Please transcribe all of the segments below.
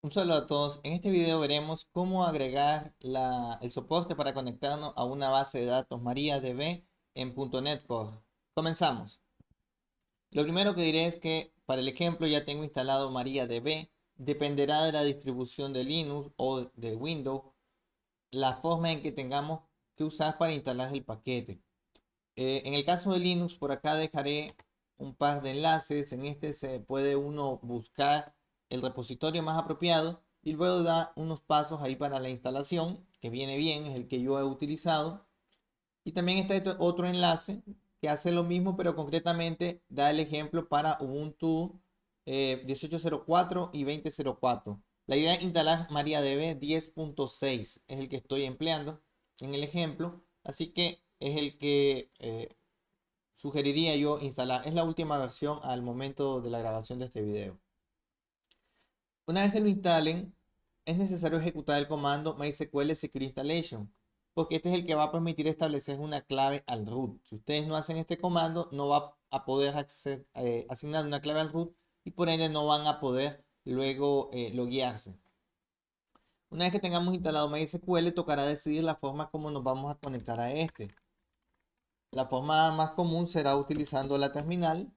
Un saludo a todos. En este video veremos cómo agregar el soporte para conectarnos a una base de datos MariaDB en .NET Core. Comenzamos. Lo primero que diré es que para el ejemplo ya tengo instalado MariaDB. Dependerá de la distribución de Linux o de Windows la forma en que tengamos que usar para instalar el paquete. En el caso de Linux, por acá dejaré un par de enlaces. En este se puede uno buscar el repositorio más apropiado y luego da unos pasos ahí para la instalación, que viene bien, es el que yo he utilizado. Y también está otro enlace que hace lo mismo, pero concretamente da el ejemplo para Ubuntu 18.04 y 20.04. La idea es instalar MariaDB 10.6, es el que estoy empleando en el ejemplo, así que es el que sugeriría yo instalar. Es la última versión al momento de la grabación de este video. Una vez que lo instalen, es necesario ejecutar el comando MySQL Secure Installation, porque este es el que va a permitir establecer una clave al root. Si ustedes no hacen este comando, no va a poder asignar una clave al root y por ende no van a poder luego loguearse. Una vez que tengamos instalado MySQL, tocará decidir la forma como nos vamos a conectar a este. La forma más común será utilizando la terminal.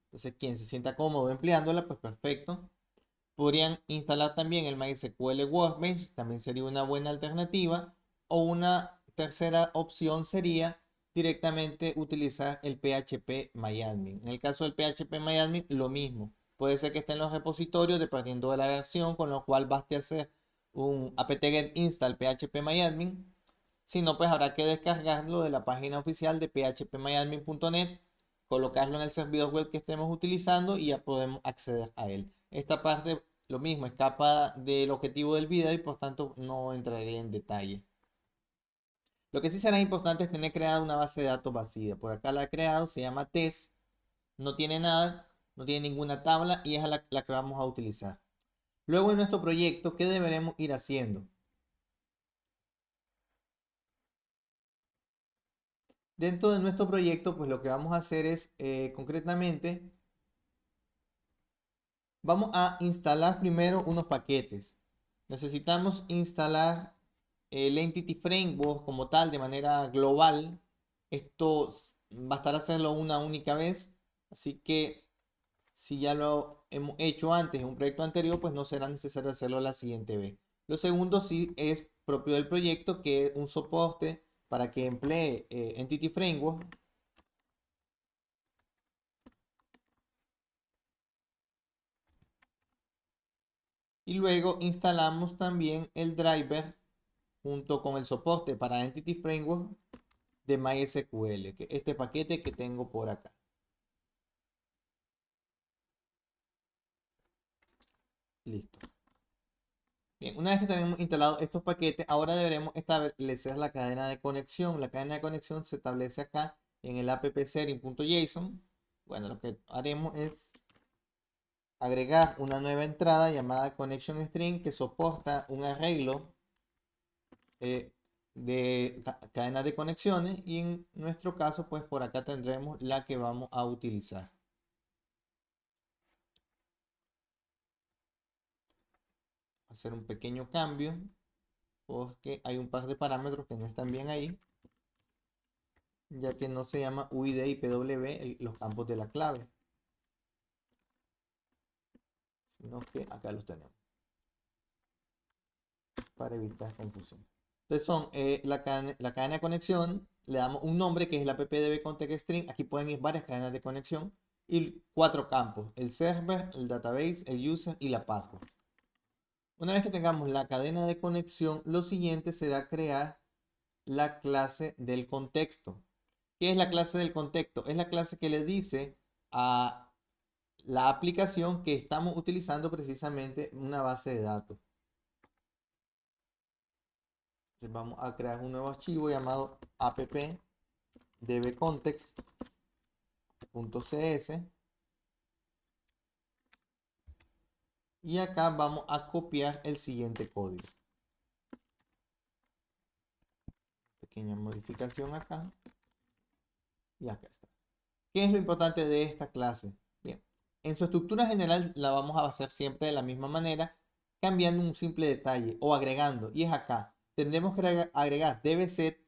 Entonces, quien se sienta cómodo empleándola, pues perfecto. Podrían instalar también el MySQL Workbench, también sería una buena alternativa. O una tercera opción sería directamente utilizar el PHP En el caso del PHP lo mismo. Puede ser que esté en los repositorios dependiendo de la versión, con lo cual baste hacer un apt-get install phpMyAdmin. Si no, pues habrá que descargarlo de la página oficial de phpMyAdmin.net, colocarlo en el servidor web que estemos utilizando y ya podemos acceder a él. Esta parte, lo mismo, escapa del objetivo del video y por tanto no entraré en detalle. Lo que sí será importante es tener creada una base de datos vacía. Por acá la he creado, se llama test, no tiene nada, no tiene ninguna tabla y es la que vamos a utilizar. Luego en nuestro proyecto, ¿qué deberemos ir haciendo? Dentro de nuestro proyecto, pues lo que vamos a hacer es concretamente, vamos a instalar primero unos paquetes. Necesitamos instalar el Entity Framework como tal de manera global. Esto bastará hacerlo una única vez, así que si ya lo hemos hecho antes en un proyecto anterior, pues no será necesario hacerlo la siguiente vez. Lo segundo sí es propio del proyecto, que es un soporte para que emplee Entity Framework. Y luego instalamos también el driver junto con el soporte para Entity Framework de MySQL, que es este paquete que tengo por acá. Listo. Bien, una vez que tenemos instalados estos paquetes, ahora deberemos establecer la cadena de conexión. La cadena de conexión se establece acá en el appsetting.json. Bueno, lo que haremos es agregar una nueva entrada llamada connection string que soporta un arreglo de cadenas de conexiones y en nuestro caso pues por acá tendremos la que vamos a utilizar. Hacer un pequeño cambio porque hay un par de parámetros que no están bien ahí, ya que no se llama UID y PW los campos de la clave, sino que acá los tenemos para evitar confusión. Entonces son la cadena de conexión, le damos un nombre que es la ppdb context string. Aquí pueden ir varias cadenas de conexión y cuatro campos: el server, el database, el user y la password. Una vez que tengamos la cadena de conexión, lo siguiente será crear la clase del contexto. ¿Qué es la clase del contexto? Es la clase que le dice a la aplicación que estamos utilizando precisamente una base de datos. Entonces vamos a crear un nuevo archivo llamado appdbcontext.cs y acá vamos a copiar el siguiente código. Pequeña modificación acá y acá está. ¿Qué es lo importante de esta clase? Bien, en su estructura general la vamos a hacer siempre de la misma manera cambiando un simple detalle o agregando, y es acá. Tendremos que agregar dbset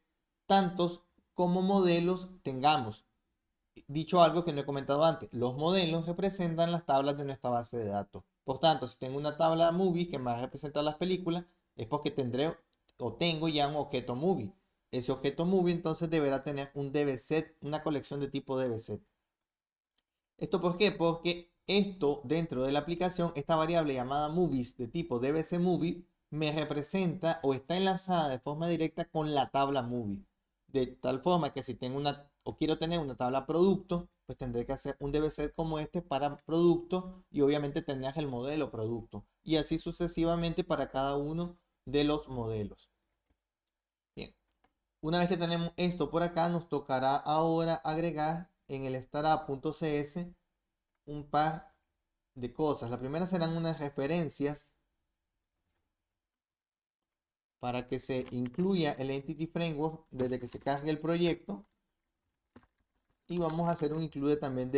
tantos como modelos tengamos. Dicho algo que no he comentado antes, los modelos representan las tablas de nuestra base de datos. Por tanto, si tengo una tabla movie que me va a representar las películas, es porque tendré o tengo ya un objeto movie. Ese objeto movie entonces deberá tener un dbset, una colección de tipo dbset. ¿Esto por qué? Porque esto dentro de la aplicación, esta variable llamada movies de tipo dbcmovie, me representa o está enlazada de forma directa con la tabla movie. De tal forma que si tengo una o quiero tener una tabla producto, pues tendré que hacer un dbset como este para producto y obviamente tendrás el modelo producto. Y así sucesivamente para cada uno de los modelos. Bien, una vez que tenemos esto por acá, nos tocará ahora agregar en el startup.cs un par de cosas. La primera serán unas referencias para que se incluya el Entity Framework desde que se cargue el proyecto. Y vamos a hacer un include también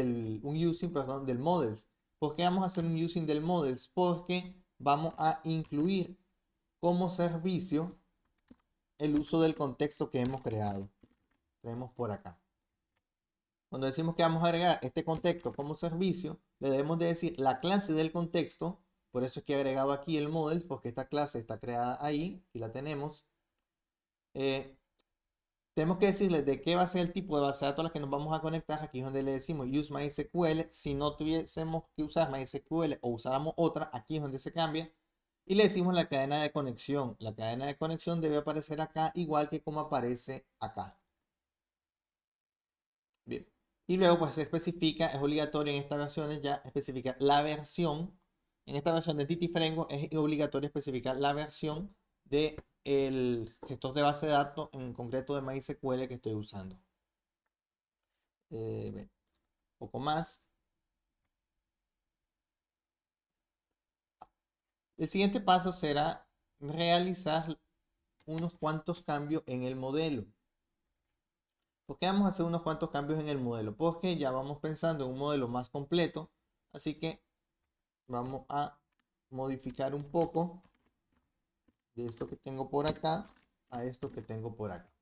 un using, perdón, del models. ¿Por qué vamos a hacer un using del models? Porque vamos a incluir como servicio el uso del contexto que hemos creado. Tenemos por acá. Cuando decimos que vamos a agregar este contexto como servicio, le debemos de decir la clase del contexto. Por eso es que he agregado aquí el models, porque esta clase está creada ahí y la tenemos. Tenemos que decirle de qué va a ser el tipo de base de datos a la que nos vamos a conectar. Aquí es donde le decimos use MySQL. Si no tuviésemos que usar MySQL o usáramos otra, aquí es donde se cambia. Y le decimos la cadena de conexión. La cadena de conexión debe aparecer acá igual que como aparece acá. Bien. Y luego pues se especifica, es obligatorio en estas versiones ya especificar la versión. En esta versión de Entity Framework es obligatorio especificar la versión de el gestor de base de datos, en concreto de MySQL que estoy usando. Un poco más. El siguiente paso será realizar unos cuantos cambios en el modelo. ¿Por qué vamos a hacer unos cuantos cambios en el modelo? Porque ya vamos pensando en un modelo más completo. Así que vamos a modificar un poco de esto que tengo por acá a esto que tengo por acá.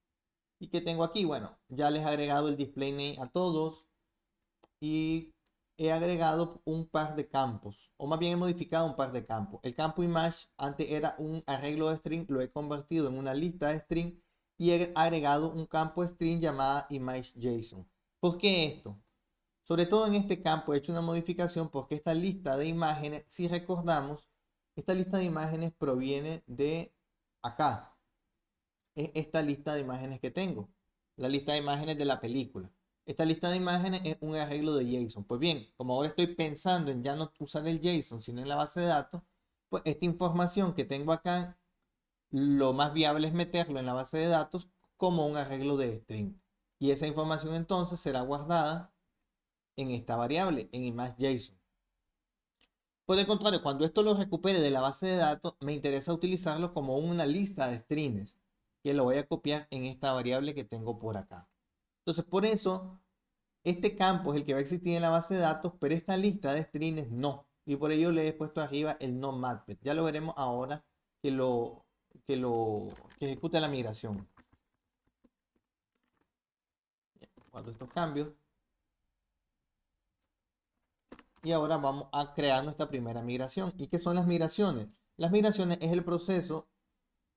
¿Y qué tengo aquí? Bueno, ya les he agregado el display name a todos y he agregado un par de campos, o más bien he modificado un par de campos. El campo image antes era un arreglo de string, lo he convertido en una lista de string y he agregado un campo string llamada image.json. ¿Por qué esto? Sobre todo en este campo he hecho una modificación porque esta lista de imágenes, si recordamos, esta lista de imágenes proviene de acá. Es esta lista de imágenes que tengo. La lista de imágenes de la película. Esta lista de imágenes es un arreglo de JSON. Pues bien, como ahora estoy pensando en ya no usar el JSON, sino en la base de datos, pues esta información que tengo acá, lo más viable es meterlo en la base de datos como un arreglo de string. Y esa información entonces será guardada en esta variable, en image.json. Por el contrario, cuando esto lo recupere de la base de datos, me interesa utilizarlo como una lista de strings, que lo voy a copiar en esta variable que tengo por acá. Entonces, por eso, este campo es el que va a existir en la base de datos, pero esta lista de strings no. Y por ello le he puesto arriba el no mapped. Ya lo veremos ahora que ejecute la migración. Cuando estos cambios. Y ahora vamos a crear nuestra primera migración. ¿Y qué son las migraciones? Las migraciones es el proceso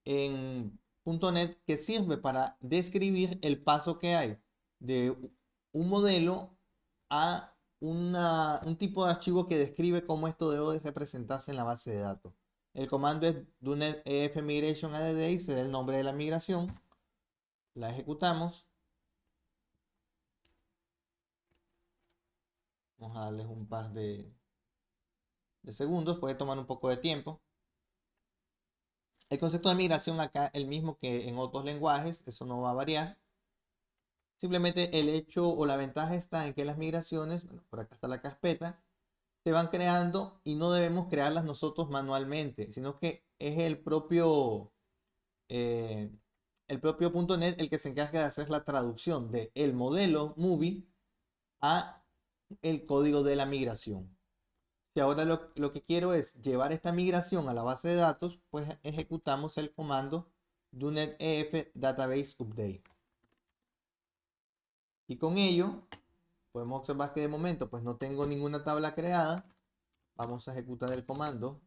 en .NET que sirve para describir el paso que hay de un modelo a un tipo de archivo que describe cómo esto debe representarse en la base de datos. El comando es do.NET ef migration add y se da el nombre de la migración. La ejecutamos. Vamos a darles un par de segundos, puede tomar un poco de tiempo. El concepto de migración acá es el mismo que en otros lenguajes, eso no va a variar. Simplemente el hecho o la ventaja está en que las migraciones, bueno, por acá está la carpeta, se van creando y no debemos crearlas nosotros manualmente, sino que es el propio .NET el que se encarga de hacer la traducción de el modelo movie a el código de la migración. Si ahora lo que quiero es llevar esta migración a la base de datos, pues ejecutamos el comando do.netef database update. Y con ello podemos observar que de momento pues no tengo ninguna tabla creada. Vamos a ejecutar el comando.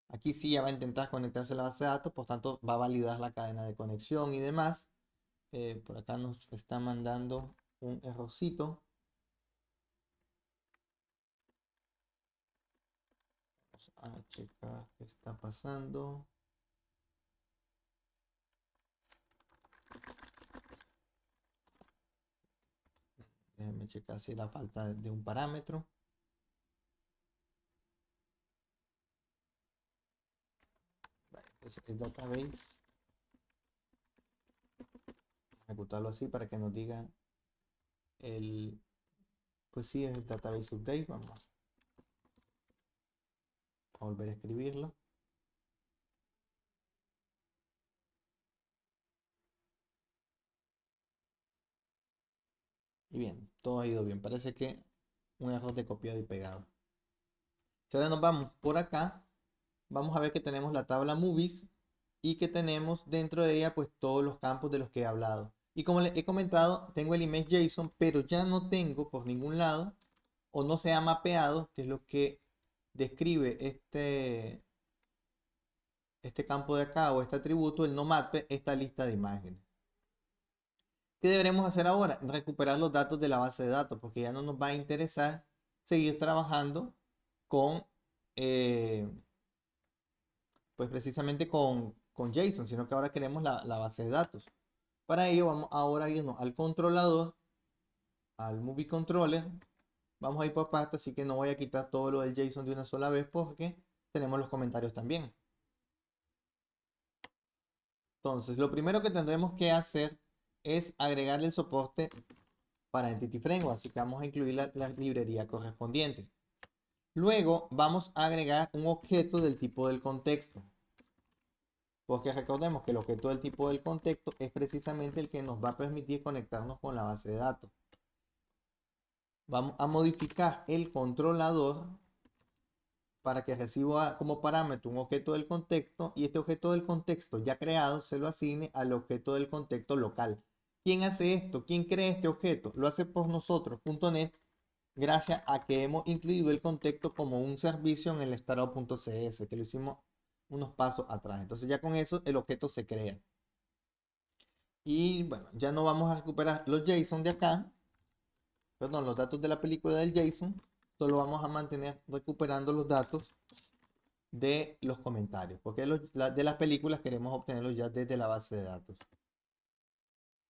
Aquí sí ya va a intentar conectarse a la base de datos, por tanto va a validar la cadena de conexión y demás. Por acá nos está mandando un errorcito. Vamos a checar qué está pasando. Déjenme checar si era falta de un parámetro. Vale, entonces el database, ejecutarlo así para que nos diga el, pues sí, es el database update. Vamos a volver a escribirlo. Y bien, todo ha ido bien. Parece que un error de copiado y pegado. Si ahora nos vamos por acá, vamos a ver que tenemos la tabla movies y que tenemos dentro de ella pues todos los campos de los que he hablado. Y como les he comentado, tengo el image JSON, pero ya no tengo por ningún lado o no se ha mapeado, que es lo que describe este campo de acá o este atributo, el no mape, esta lista de imágenes. ¿Qué deberemos hacer ahora? Recuperar los datos de la base de datos, porque ya no nos va a interesar seguir trabajando con, eh, pues precisamente con JSON, sino que ahora queremos la base de datos. Para ello vamos ahora a irnos al controlador, al movie controller. Vamos a ir por partes, así que no voy a quitar todo lo del JSON de una sola vez porque tenemos los comentarios también. Entonces, lo primero que tendremos que hacer es agregarle el soporte para Entity Framework, así que vamos a incluir la librería correspondiente. Luego vamos a agregar un objeto del tipo del contexto, porque recordemos que el objeto del tipo del contexto es precisamente el que nos va a permitir conectarnos con la base de datos. Vamos a modificar el controlador para que reciba como parámetro un objeto del contexto y este objeto del contexto ya creado se lo asigne al objeto del contexto local. ¿Quién hace esto? ¿Quién crea este objeto? Lo hace por nosotros, .NET, gracias a que hemos incluido el contexto como un servicio en el startup.cs, que lo hicimos unos pasos atrás. Entonces ya con eso el objeto se crea. Y bueno, ya no vamos a recuperar los JSON de acá, perdón, los datos de la película del JSON, solo vamos a mantener recuperando los datos de los comentarios, porque de las películas queremos obtenerlos ya desde la base de datos.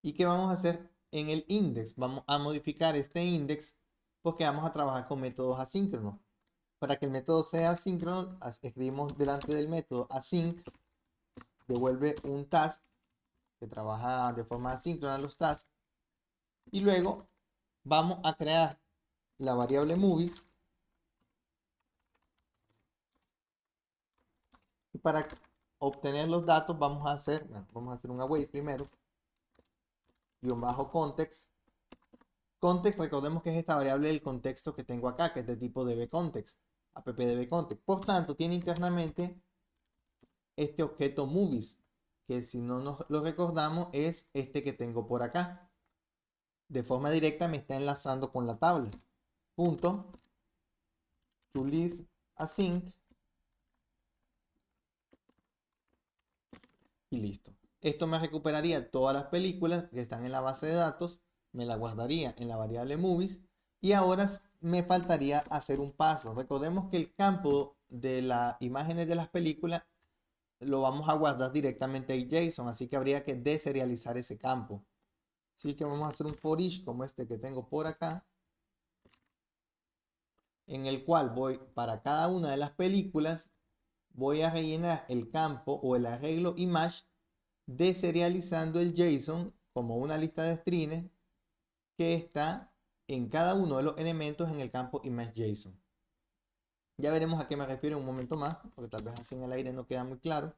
¿Y qué vamos a hacer en el index? Vamos a modificar este index porque vamos a trabajar con métodos asíncronos. Para que el método sea asíncrono, escribimos delante del método async, devuelve un task que trabaja de forma asíncrona los tasks, y luego vamos a crear la variable movies. Y para obtener los datos vamos a hacer un await primero, guión bajo context. Context, recordemos que es esta variable del contexto que tengo acá, que es de tipo dbContext, appdbContext. Por tanto, tiene internamente este objeto movies, que si no nos lo recordamos es este que tengo por acá. De forma directa me está enlazando con la tabla. Punto toList async y listo. Esto me recuperaría todas las películas que están en la base de datos, me la guardaría en la variable movies y ahora me faltaría hacer un paso. Recordemos que el campo de las imágenes de las películas lo vamos a guardar directamente en JSON, así que habría que deserializar ese campo. Así que vamos a hacer un for each como este que tengo por acá, en el cual voy para cada una de las películas, voy a rellenar el campo o el arreglo image deserializando el JSON como una lista de strings que está en cada uno de los elementos en el campo image.json. Ya veremos a qué me refiero en un momento más, porque tal vez así en el aire no queda muy claro.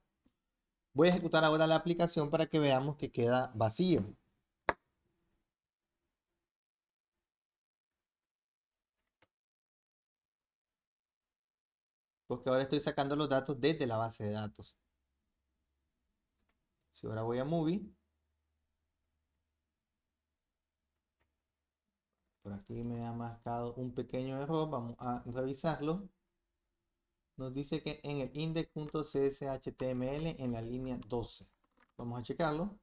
Voy a ejecutar ahora la aplicación para que veamos que queda vacío. Porque ahora estoy sacando los datos desde la base de datos. Si ahora voy a Movie, por aquí me ha marcado un pequeño error, vamos a revisarlo. Nos dice que en el index.cshtml en la línea 12. Vamos a checarlo.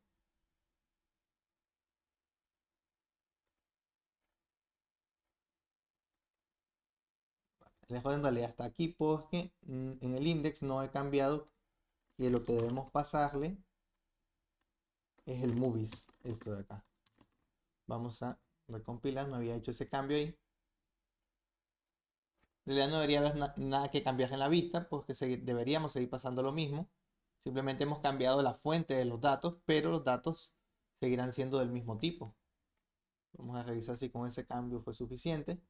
El error en realidad está aquí porque en el index no he cambiado y lo que debemos pasarle es el movies, esto de acá. Vamos a recompilar, no había hecho ese cambio ahí. En realidad no debería haber nada que cambiar en la vista, porque deberíamos seguir pasando lo mismo. Simplemente hemos cambiado la fuente de los datos, pero los datos seguirán siendo del mismo tipo. Vamos a revisar si con ese cambio fue suficiente.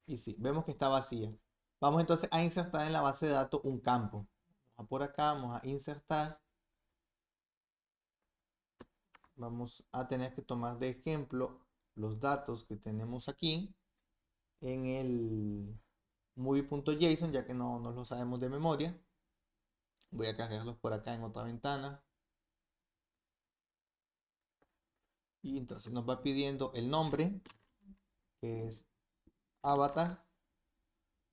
Y sí, vemos que está vacía. Vamos entonces a insertar en la base de datos un campo. Vamos a por acá, vamos a insertar. Vamos a tener que tomar de ejemplo los datos que tenemos aquí en el movie.json, ya que no lo sabemos de memoria. Voy a cargarlos por acá en otra ventana. Y entonces nos va pidiendo el nombre, que es avatar.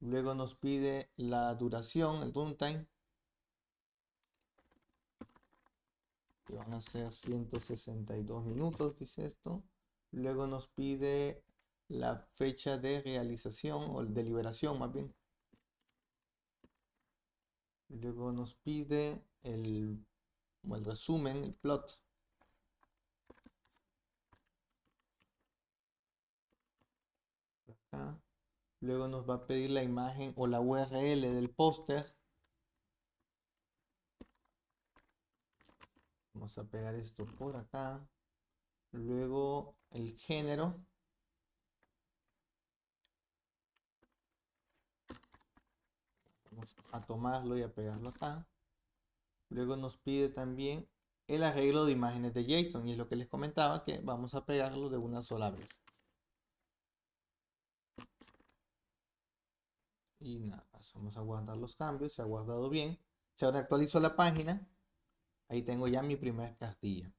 Luego nos pide la duración, el runtime, que van a ser 162 minutos, dice esto. Luego nos pide la fecha de realización o de liberación más bien. Luego nos pide el resumen, el plot. Acá. Luego nos va a pedir la imagen o la URL del póster. Vamos a pegar esto por acá. Luego el género. Vamos a tomarlo y a pegarlo acá. Luego nos pide también el arreglo de imágenes de JSON. Y es lo que les comentaba, que vamos a pegarlo de una sola vez. Y nada más, vamos a guardar los cambios. Se ha guardado bien. Se ahora actualizó la página. Ahí tengo ya mi primera cartilla.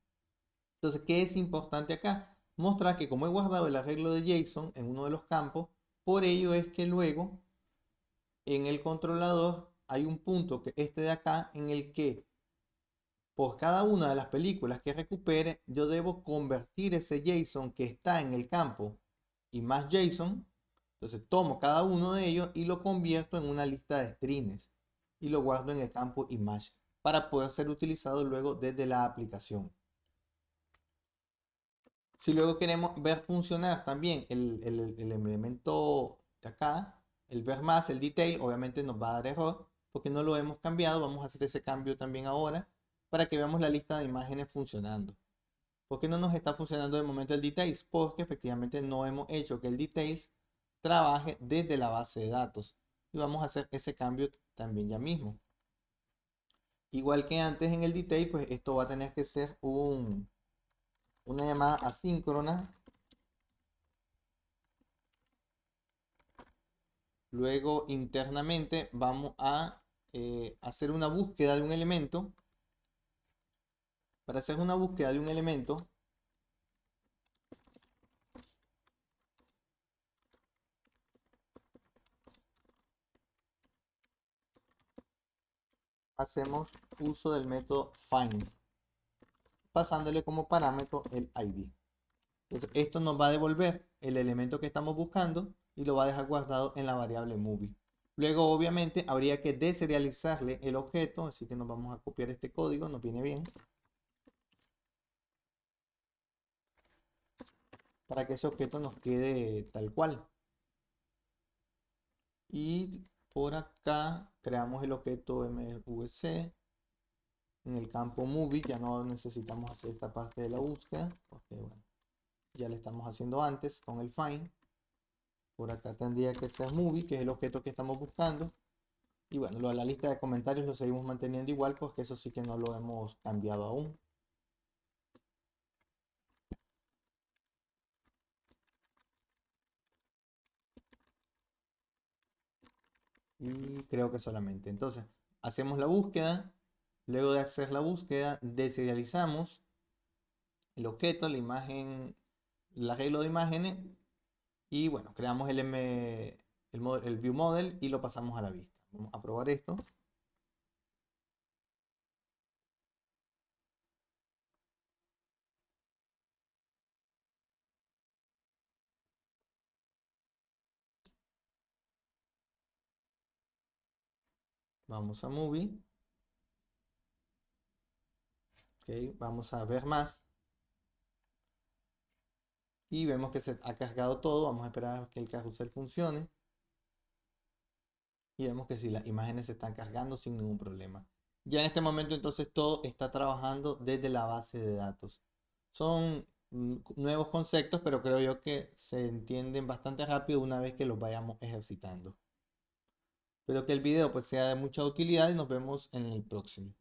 Entonces, ¿qué es importante acá? Mostrar que como he guardado el arreglo de JSON en uno de los campos, por ello es que luego en el controlador hay un punto, que este de acá, en el que por cada una de las películas que recupere, yo debo convertir ese JSON que está en el campo y más JSON. Entonces tomo cada uno de ellos y lo convierto en una lista de strings y lo guardo en el campo image para poder ser utilizado luego desde la aplicación. Si luego queremos ver funcionar también el elemento de acá, el ver más, el detail, obviamente nos va a dar error porque no lo hemos cambiado. Vamos a hacer ese cambio también ahora para que veamos la lista de imágenes funcionando. ¿Por qué no nos está funcionando de momento el details? Porque efectivamente no hemos hecho que el details trabaje desde la base de datos. Y vamos a hacer ese cambio también ya mismo. Igual que antes en el detail, pues esto va a tener que ser una llamada asíncrona. Luego internamente vamos a hacer una búsqueda de un elemento. Para hacer una búsqueda de un elemento, hacemos uso del método find, pasándole como parámetro el ID. Entonces, esto nos va a devolver el elemento que estamos buscando y lo va a dejar guardado en la variable movie. Luego, obviamente, habría que deserializarle el objeto, así que nos vamos a copiar este código, nos viene bien, para que ese objeto nos quede tal cual. Y por acá creamos el objeto MVC. En el campo movie ya no necesitamos hacer esta parte de la búsqueda, porque bueno, ya lo estamos haciendo antes con el find. Por acá tendría que ser movie, que es el objeto que estamos buscando. Y bueno, lo de la lista de comentarios lo seguimos manteniendo igual, pues que eso sí que no lo hemos cambiado aún. Y creo que solamente. Entonces, hacemos la búsqueda. Luego de hacer la búsqueda, deserializamos el objeto, la imagen, el arreglo de imágenes. Y bueno, creamos el view model y lo pasamos a la vista. Vamos a probar esto. Vamos a Movie. Ok, vamos a ver más. Y vemos que se ha cargado todo. Vamos a esperar a que el carrusel funcione. Y vemos que si las imágenes se están cargando sin ningún problema. Ya en este momento entonces todo está trabajando desde la base de datos. Son nuevos conceptos, pero creo yo que se entienden bastante rápido una vez que los vayamos ejercitando. Espero que el video pues sea de mucha utilidad y nos vemos en el próximo.